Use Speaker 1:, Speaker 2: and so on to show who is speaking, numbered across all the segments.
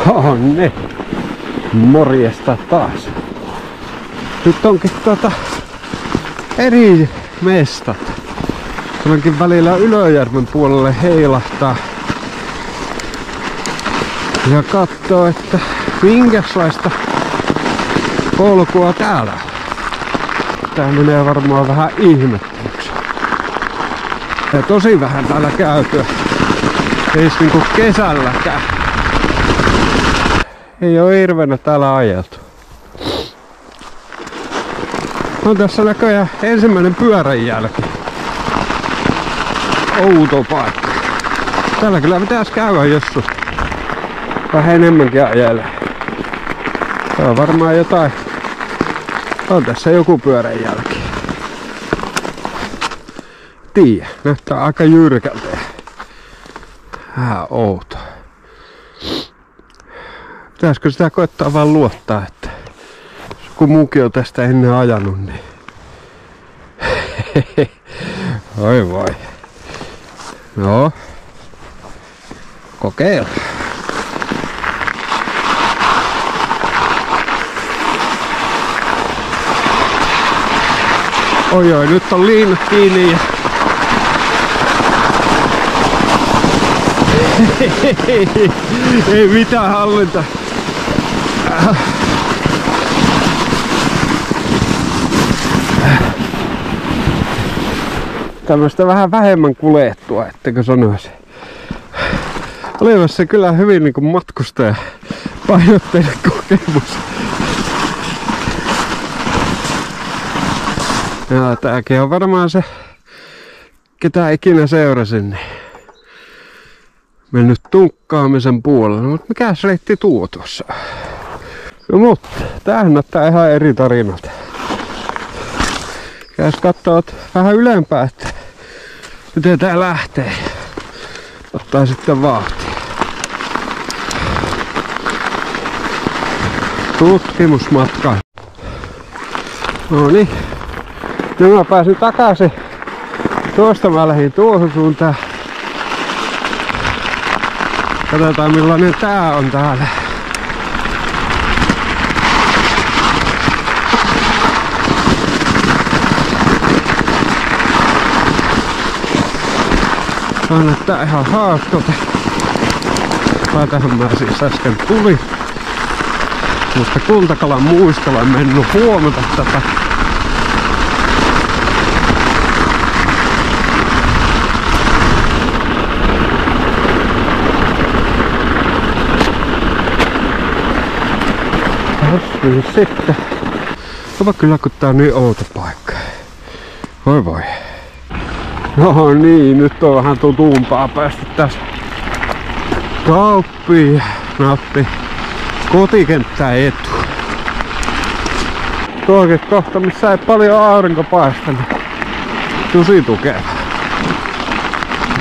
Speaker 1: Onne. Morjesta taas. Nyt onkin eri mestat. Tämänkin välillä Ylöjärven puolelle heilahtaa. Ja katsoo, että minkälaista polkua täällä on. Tää menee varmaan vähän ihmettelyksi. Ja tosi vähän täällä käytyä. Ei niinku kesälläkään. Ei oo hirveänä täällä ajeltu. On tässä näköjään ensimmäinen pyörän jälki. Outo paikka. Täällä kyllä pitäis käydä joskus vähän enemmänkin ajelee. Se on varmaan jotain. On tässä joku pyörän jälki. Tiiä, näyttää aika jyrkältä. Vähän outo. Pitäisikö sitä koettaa vaan luottaa, että kun muukin on tästä ennen ajanut, niin oi voi. No, kokeilla. Oi, nyt on liinat kiinni ja ei mitään hallinta. Tämmöstä vähän vähemmän kuljettua, ettekö sanoisi. Olipas se kyllä hyvin niinku matkustaja painotteinen kokemus. Ja tääkin on varmaan se, ketä ikinä seurasin, niin mennyt tunkkaamisen puolelle. Mutta mikäs reitti tuo tuossa? No mutta, tämähän näyttää ihan eri tarinat. Käs kattoo vähän ylempää, että miten tää lähtee. Ottaa sitten vauhtia. Tutkimusmatka. No niin. Nyt mä pääsin takaisin. Tuosta mä lähdin tuohon suuntaan. Katsotaan millainen tää on täällä. Tää näyttää ihan hauskalta. Tähän mä siis äsken tulin. Mutta Kultakalan muistolla en mennyt huomata tätä. Niin sitten. Onpa kyllä kun tää on niin outo paikka. Voi voi. No niin, nyt on vähän tutumpaa päästä tästä kauppiin. Nappi kotikenttää etu. Tuokin kohta, missä ei paljon aurinko paista, niin tosi tukeva.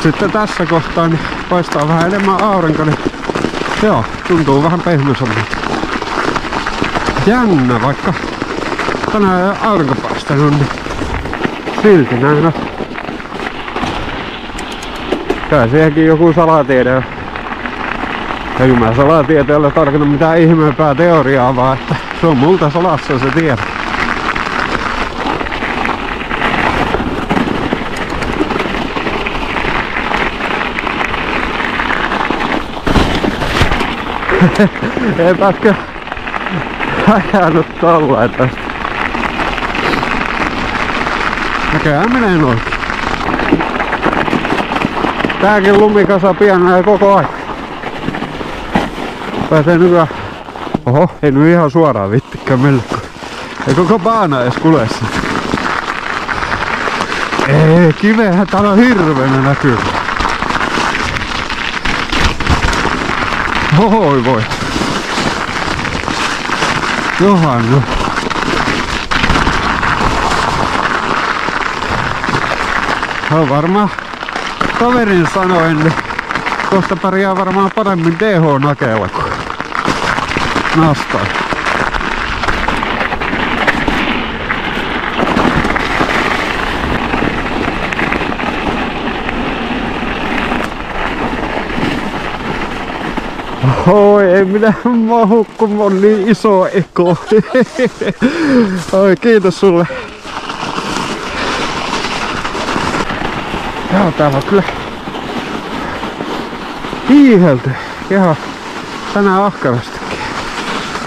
Speaker 1: Sitten tässä kohtaa niin paistaa vähän enemmän aurinko, niin joo, tuntuu vähän pehmysammalta. Jännä, vaikka tänään ei ole aurinko paistanut, niin silti näin on. Kai siihenkin joku salatiede on. Ja kun mä salatieteellä tarkoitan mitään ihmeempää teoriaa, vaan että se on multa salassa se tieto. Eipätkö ajanut tollain tästä? Näköjään menee noin. Tääkin lumikasa pienenee koko ajan. Pääsee nykyään. Oho, ei nyt ihan suoraan vittikään mennä. Ei koko baana edes kulessa. Ei, kivehän täällä on hirveänä näkyy. Ohoi voi. Johan no. On varmaan kaverin sanoen, niin kohta pärjää varmaan paremmin DH-nakella kuin nastaan. Oi, ei minä mahu, kun on niin iso eko. Oi, kiitos sulle. Joo, täällä on kyllä hiihelty. Ihan tänään ahkarastikin.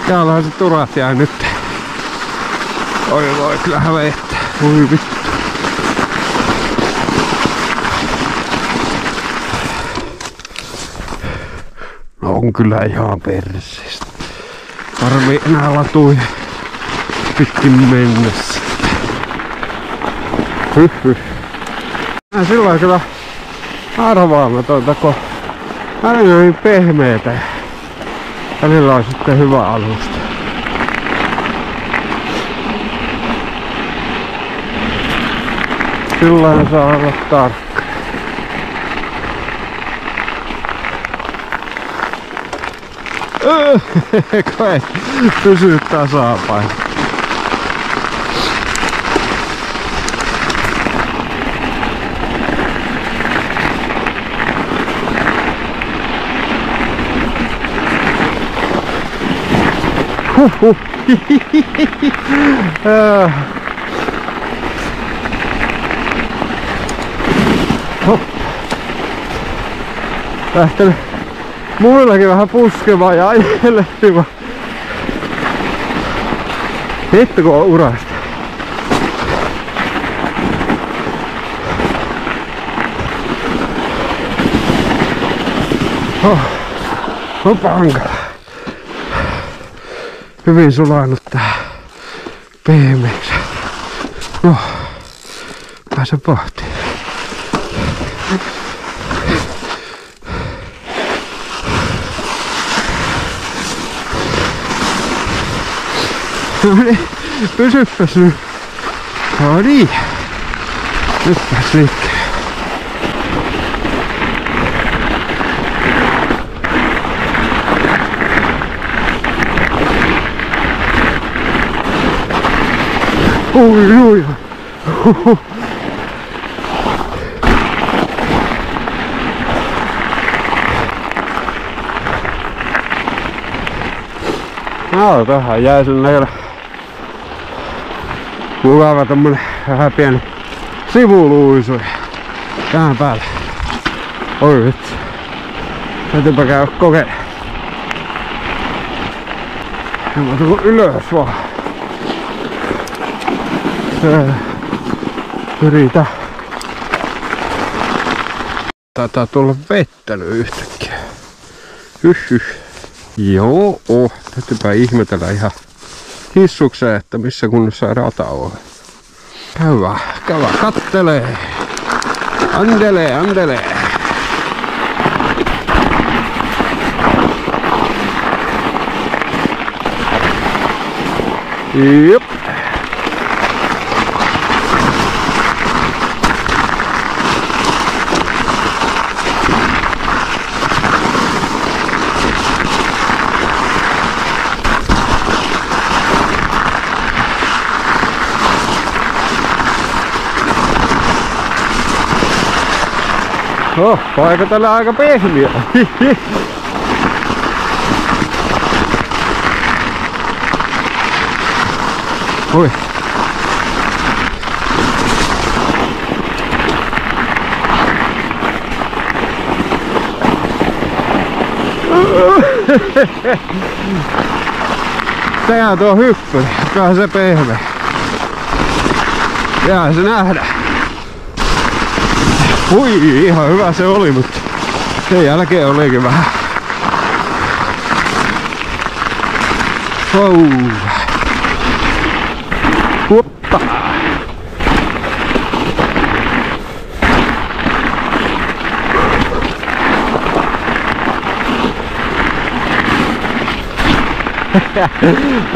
Speaker 1: Täällähän se turat jää nyt. Oi voi, kyllähän vettä. Oi vittu. No on kyllä ihan perseestä. Tarvii enää latuja pitkin mennessä. Silloin kyllä arvaamatonta, kun välillä on niin pehmeetä ja välillä on sitten hyvä alusta. Silloin saa olla tarkka. Kai pysyy tasapäin. Lähtenyt muillakin vähän puskemaan ja ajelehtimaan. Hitto kun on urasta. Onpa hankala. Hyvin sulanut tää pehmeeksi. No, pääsen pohtiin. No niin, pysyppäs nyt. No niin. Nyt pääs liikkeelle. Oi. No, tähän jäi sen näköllä mukava tommonen vähän pieni sivuluisu. Tähän päälle. Oi vitsi. Täytyypä käydä kokeilemaan. Ja mä tuun ylös vaan. Yritä. Taitaa tulla vettä nyt yhtäkkiä. Joo, täytyypä ihmetellä ihan hissukseen, että missä kunnossa rata on. Käydä, kattelee. Andelee. Jep. Paikka tällä aika pehmiä. Oi. Sehän tuo hyppy, kyllähän se pehmeä. Jää se nähdä. Ui, ihan hyvä se oli, mutta sen jälkeen olikin vähän. Huppa.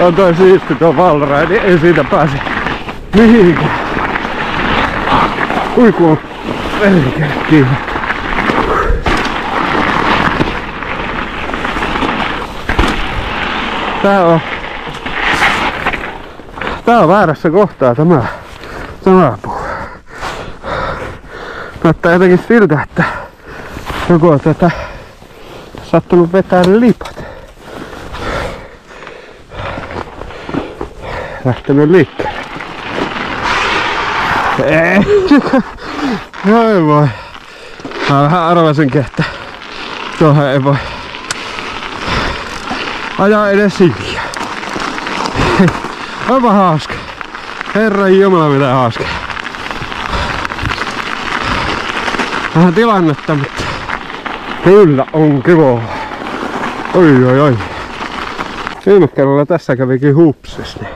Speaker 1: On toi siisti tuo Valrain, niin ei siitä pääse mihinkään. Ui kun on verikehtiin. Tää on väärässä kohtaa tämä puu. Näyttää jotenkin siltä, että joko tätä sattunut vetää ne lipat. Lähtenyt liikkeelle. Ei voi. Mä vähän arvasinkin, että tuohon ei voi ajaa edes siviä. Onpa hauska. Herran jumala mitä hauska. Vähän tilannetta, mutta kyllä on kiva. Oi. Viime kerralla tässä kävikin hupsis, niin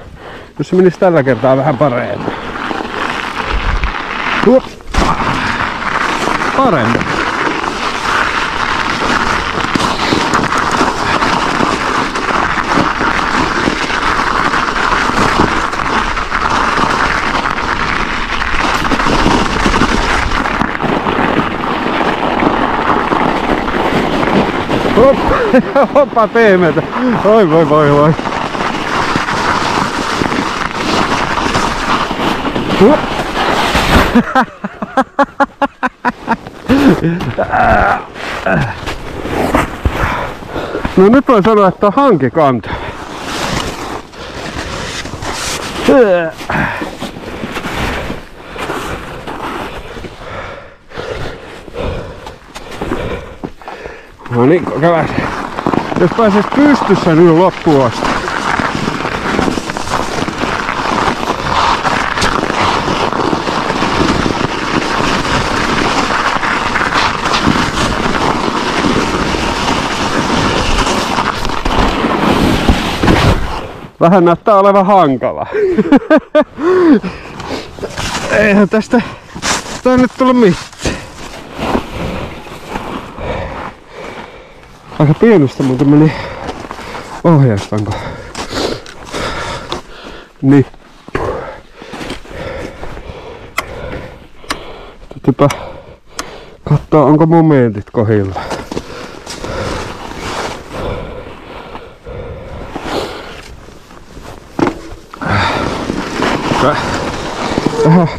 Speaker 1: jos se menisi tällä kertaa vähän paremmin. Paremmin. Hoppa pehmeätä. Voi. No nyt voi sanoa, että on hankikanta. No niin, käväs. Jos pääsis pystyssä nyt loppuun asti. Vähän näyttää olevan hankala. Eihän tästä nyt tullut mitään. Aika pienestä muuten meni ohjaustanko nippu. Täytyypä katsoa onko momentit kohdilla.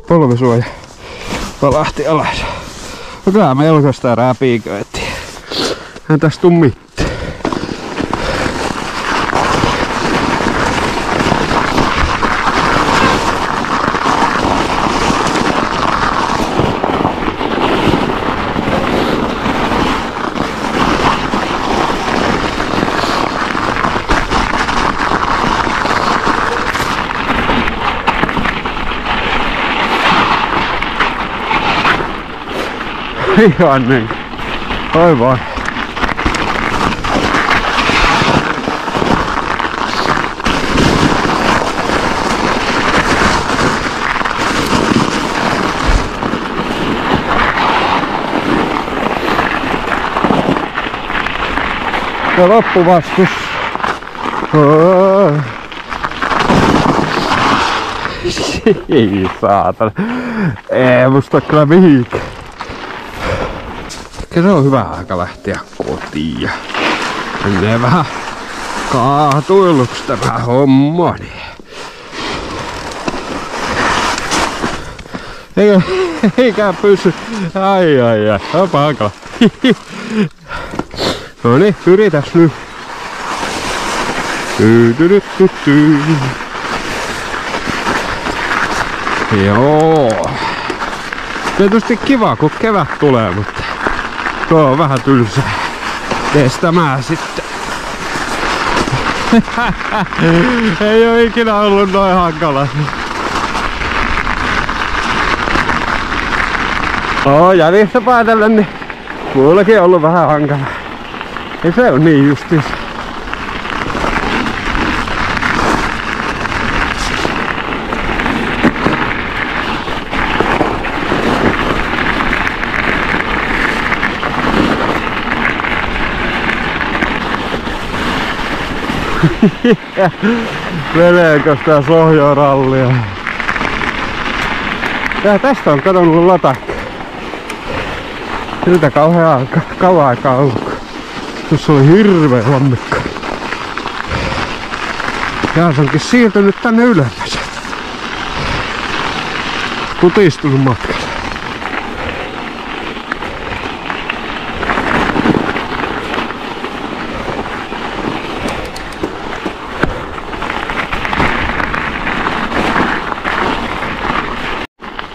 Speaker 1: Polvisuoja palahti alas. No kyllä melkoista räpiköitiin. Hän tästä tuu mitään. Ihan niin. Oi voi. Ja loppuvastus. Ei saatana. Ei musta kyllä mihinkään. Se on hyvä aika lähteä kotiin ja menee vähän kaatuiluksi tämä homma. Eikä pysy. Ai. Onpa hankala. No niin, yritäs nyt. Joo. Tietysti kiva kun kevät tulee, mutta tuo on vähän tylsä. Teestämään sitten. Ei oo ikinä ollut noin hankala. Jäljestä päätellen, niin mullakin on ollut vähän hankala. Ei se on niin justiis. Veleekö sitä sohjorallia? Ja tästä on kadonnut latakka. Siltä kauan aikaa ollut. Tuossa oli hirveä lammikko. Ja se onkin siirtynyt tänne ylemmäs. Kutistunut matkalla.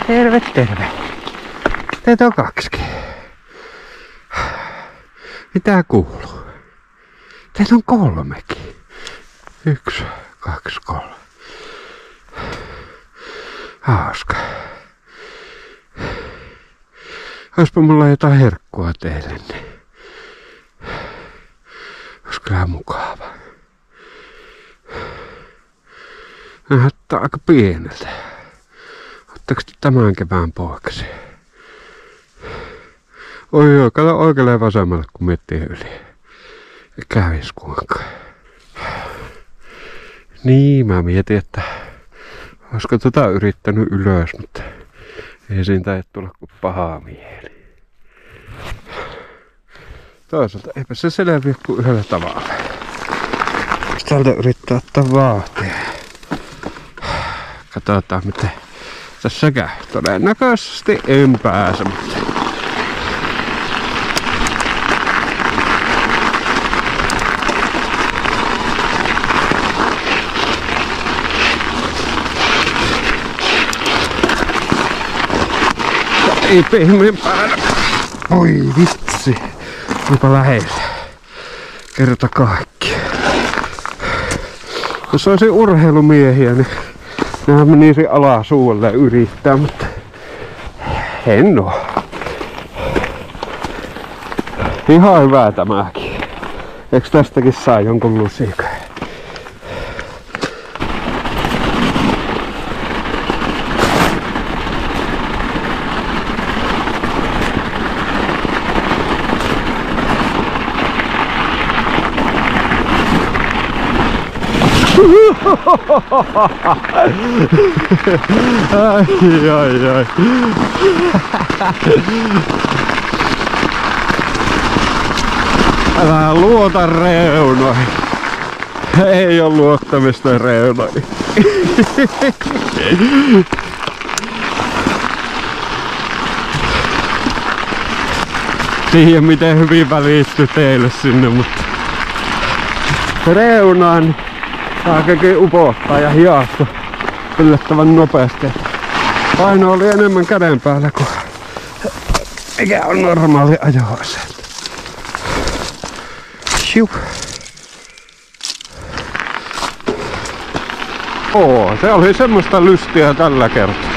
Speaker 1: Terve, terve. Teitä on kaksikin. Mitä kuuluu? Teitä on kolmekin. 1, 2, 3. Hauska. Oispa mulla jotain herkkua teille, niin ois kyllä mukava. Näyttää aika pieneltä. Ottaks tämän kevään poikaksi? Oi joo, kato oikealle ja vasemmalle kun miettii yli. Kävis kuinka. Niin, mä mietin, että olisiko tota yrittänyt ylös, mutta ei siitä ei tulla kuin pahaa mieli. Toisaalta eipä se selviä kuin yhdellä tavalla. Täältä yrittää ottaa vauhtia. Katsotaan miten tässä käy. Todennäköisesti en pääse, mutta ei pehmeän päällä. Oi vitsi. Olipa lähellä. Kerta kaikki. Jos olisi urheilumiehiä, niin nehän menisi alasuulle yrittää, mutta en oo. Ihan hyvää tämäkin. Eiks tästäkin saa jonkun lusikan? Ai. Älä luota reunoihin. Ei oo luottamista reunoihin. Tiedän miten hyvin välitty teille sinne, mutta reunaan kaikki upottaa ja hiasta yllättävän nopeasti. Paino oli enemmän käden päällä kuin mikä on normaali ajo-asento. Se oli semmoista lystiä tällä kertaa.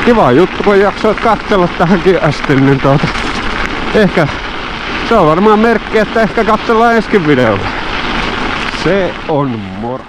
Speaker 1: Kiva juttu kun jaksoit katsella tähänkin asti, niin ehkä se on varmaan merkki, että ehkä katsellaan ensi videolla. Se on moro.